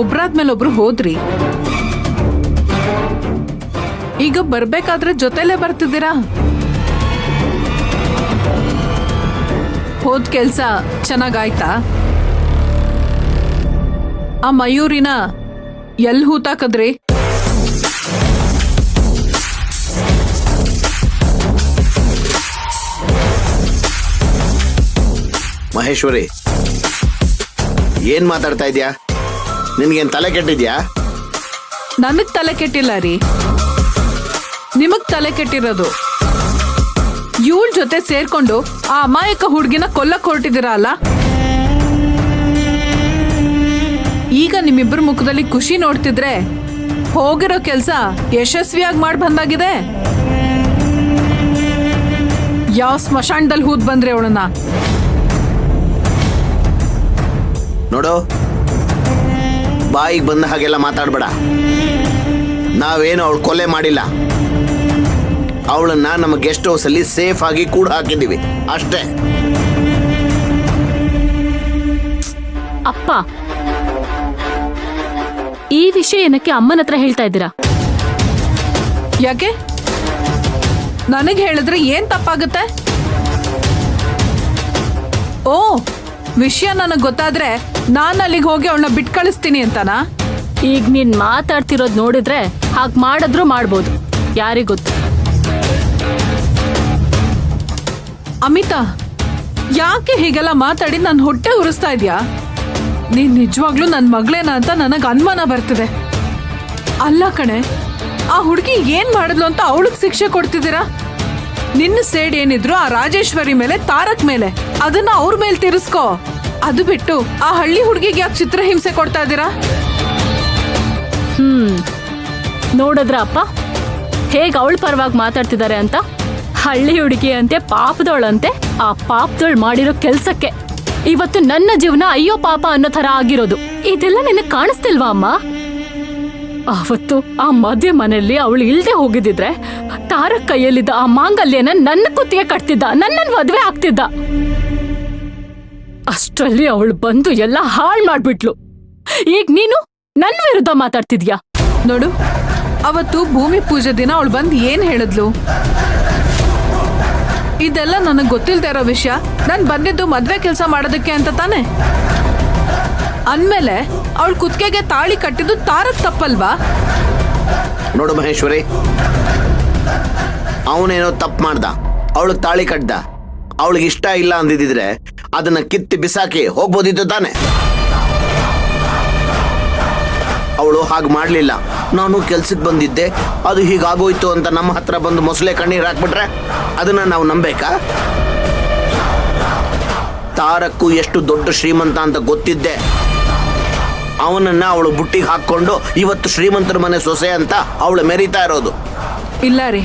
ಒಬ್ರಾದ್ಮೇಲೆ ಒಬ್ರು ಹೋದ್ರಿ. ಈಗ ಬರ್ಬೇಕಾದ್ರೆ ಜೊತೆಲೇ ಬರ್ತಿದ್ದೀರಾ? ಹೋದ್ ಕೆಲ್ಸ ಚೆನ್ನಾಗಾಯ್ತಾ? ಆ ಮಯೂರಿನ ಎಲ್ ಹೂತಾಕದ್ರಿ? ಮಹೇಶ್ವರಿ, ಏನ್ ಮಾತಾಡ್ತಾ ಇದ್ಯಾ? ನಿನ್ಗೇನ್ ತಲೆ ಕೆಟ್ಟಿದ್ಯಾ? ನನಗ್ ತಲೆ ಕೆಟ್ಟಿಲ್ಲ ರೀ, ನಿಮಗ್ ತಲೆ ಕೆಟ್ಟಿರೋದು. ಇವಳ ಜೊತೆ ಸೇರ್ಕೊಂಡು ಆ ಅಮಾಯಕ ಹುಡ್ಗಿನ ಕೊಲ್ಲಕ್ ಹೊರಟಿದ್ದೀರ ಅಲ್ಲ. ಈಗ ನಿಮ್ಮಿಬ್ಬರ ಮುಖದಲ್ಲಿ ಖುಷಿ ನೋಡ್ತಿದ್ರೆ ಹೋಗಿರೋ ಕೆಲ್ಸ ಯಶಸ್ವಿಯಾಗಿ ಮಾಡಿ ಬಂದಾಗಿದೆ. ಯಾವ ಸ್ಮಶಾನದಲ್ಲಿ ಹೂದ್ ಬಂದ್ರೆ ಅವಳನ್ನ ನೋಡು, ಬಾಯಿಗೆ ಬಂದ ಹಾಗೆಲ್ಲ ಮಾತಾಡ್ಬೇಡ. ನಾವೇನು ಅವಳು ಕೊಲೆ ಮಾಡಿಲ್ಲ. ಅವಳನ್ನ ನಮ್ಮ ಗೆಸ್ಟ್ ಹೌಸ್ ಅಲ್ಲಿ ಸೇಫ್ ಆಗಿ ಕೂಡ ಹಾಕಿದೀವಿ ಅಷ್ಟೇ. ಅಪ್ಪ, ಈ ವಿಷಯ ಏನಕ್ಕೆ ಅಮ್ಮನ ಹತ್ರ ಹೇಳ್ತಾ ಇದ್ದೀರಾ? ಯಾಕೆ? ನನಗೆ ಹೇಳಿದ್ರೆ ಏನ್ ತಪ್ಪಾಗುತ್ತೆ? ಓ, ವಿಷಯ ನನಗ್ ಗೊತ್ತಾದ್ರೆ ನಾನು ಅಲ್ಲಿಗೆ ಹೋಗಿ ಅವಳನ್ನ ಬಿಟ್ ಕಳಿಸ್ತೀನಿ ಅಂತನಾ? ಈಗ ನೀನ್ ಮಾತಾಡ್ತಿರೋದ್ ನೋಡಿದ್ರೆ ಹಾಗ್ ಮಾಡಿದ್ರು ಮಾಡ್ಬೋದು, ಯಾರಿಗೊತ್ತು. ಅಮಿತಾ, ಯಾಕೆ ಹೀಗೆಲ್ಲ ಮಾತಾಡಿ ನನ್ನ ಹೊಟ್ಟೆ ಉರಿಸ್ತಾ ಇದ್ಯಾ? ನೀನ್ ನಿಜವಾಗ್ಲೂ ನನ್ನ ಮಗಳೇನ ಅಂತ ನನಗೆ ಅನುಮಾನ ಬರ್ತಿದೆ. ಅಲ್ಲ ಕಣೆ, ಆ ಹುಡುಗಿ ಏನ್ ಮಾಡಿದ್ಲು ಅಂತ ಅವಳಿಗೆ ಶಿಕ್ಷೆ ಕೊಡ್ತಿದ್ದೀರಾ? ನಿನ್ನ ಸೇಡ್ ಏನಿದ್ರು ಆ ರಾಜೇಶ್ವರಿ ಮೇಲೆ, ತಾರಕ್ ಮೇಲೆ, ಅದನ್ನ ಅವ್ರ ಮೇಲೆ ತೀರಿಸ್ಕೋ. ಅದು ಬಿಟ್ಟು ಆ ಹಳ್ಳಿ ಹುಡುಗಿಗೆ ಯಾಕೆ ಚಿತ್ರಹಿಂಸೆ ಕೊಡ್ತಾ ಇದ್ದೀರಾ? ನೋಡಿದ್ರ ಅಪ್ಪ ಹೇಗ್ ಅವಳ ಪರವಾಗಿ ಮಾತಾಡ್ತಿದ್ದಾರೆ ಅಂತ. ಹಳ್ಳಿ ಹುಡುಗಿ ಅಂತೆ, ಪಾಪದವಳಂತೆ. ಆ ಪಾಪದವಳು ಮಾಡಿರೋ ಕೆಲ್ಸಕ್ಕೆ ಇವತ್ತು ನನ್ನ ಜೀವನ ಅಯ್ಯೋ ಪಾಪ ಅನ್ನೋ ತರ ಆಗಿರೋದು. ಇದೆಲ್ಲ ನಿನಗ್ ಕಾಣಿಸ್ತಿಲ್ವಾ ಅಮ್ಮ? ಅವತ್ತು ಆ ಮದುವೆ ಮನೆಯಲ್ಲಿ ಅವಳು ಇಲ್ದೆ ಹೋಗಿದ್ರೆ ತಾರಕ್ ಕೈಯಲ್ಲಿದ್ದ ಆ ಮಾಂಗಲ್ಯನ ನನ್ನ ಕುತ್ತಿಗೆ ಕಟ್ತಿದ್ದ, ನನ್ನನ್ ಮದ್ವೆ ಆಗ್ತಿದ್ದ. ಅಷ್ಟರಲ್ಲಿ ಅವಳು ಬಂದು ಎಲ್ಲ ಹಾಳ್ ಮಾಡ್ಬಿಟ್ಲು. ಈಗ ನೀನು ನನ್ನ ವಿರುದ್ಧ ಮಾತಾಡ್ತಿದ್ಯಾ? ನೋಡು, ಅವತ್ತು ಭೂಮಿ ಪೂಜೆ ದಿನ ಅವಳು ಬಂದು ಏನ್ ಹೇಳಿದ್ಲು? ಇದೆಲ್ಲ ನನಗೆ ಗೊತ್ತಿಲ್ದೇ ಇರೋ ವಿಷಯ. ನಾನು ಬಂದಿದ್ದು ಮದ್ವೆ ಕೆಲಸ ಮಾಡೋದಕ್ಕೆ ಅಂತ ತಾನೆ. ಅಂದ್ಮೇಲೆ ಅವಳು ಕುತ್ತಿಗೆಗೆ ತಾಳಿ ಕಟ್ಟಿದ್ದು ತಾರಕ್ ತಪ್ಪಲ್ವಾ? ನೋಡು ಮಹೇಶ್ವರಿ, ಅವನೇನೋ ತಪ್ಪು ಮಾಡ್ದ, ಅವಳಿಗೆ ತಾಳಿ ಕಟ್ದ. ಅವಳಿಗೆ ಇಷ್ಟ ಇಲ್ಲ ಅಂದಿದ್ರೆ ಅದನ್ನ ಕಿತ್ತಿ ಬಿಸಾಕಿ ಹೋಗ್ಬೋದಿತ್ತು ತಾನೆ. ಅವಳು ಹಾಗೆ ಮಾಡ್ಲಿಲ್ಲ. ನಾನು ಕೆಲ್ಸಕ್ಕೆ ಬಂದಿದ್ದೆ, ಅದು ಹೀಗಾಗೋಯ್ತು ಅಂತ ನಮ್ಮ ಹತ್ರ ಬಂದು ಮೊಸಳೆ ಕಣ್ಣೀರು ಹಾಕ್ಬಿಟ್ರೆ ಅದನ್ನ ನಾವು ನಂಬೇಕಾ? ತಾರಕ್ಕು ಎಷ್ಟು ದೊಡ್ಡ ಶ್ರೀಮಂತ ಅಂತ ಗೊತ್ತಿದ್ದೆ. ಅವನನ್ನ ಅವಳು ಬುಟ್ಟಿಗೆ ಹಾಕೊಂಡು ಇವತ್ತು ಶ್ರೀಮಂತರ ಮನೆ ಸೊಸೆ ಅಂತ ಅವಳು ಮೆರೀತಾ ಇರೋದು. ಇಲ್ಲ ರೀ,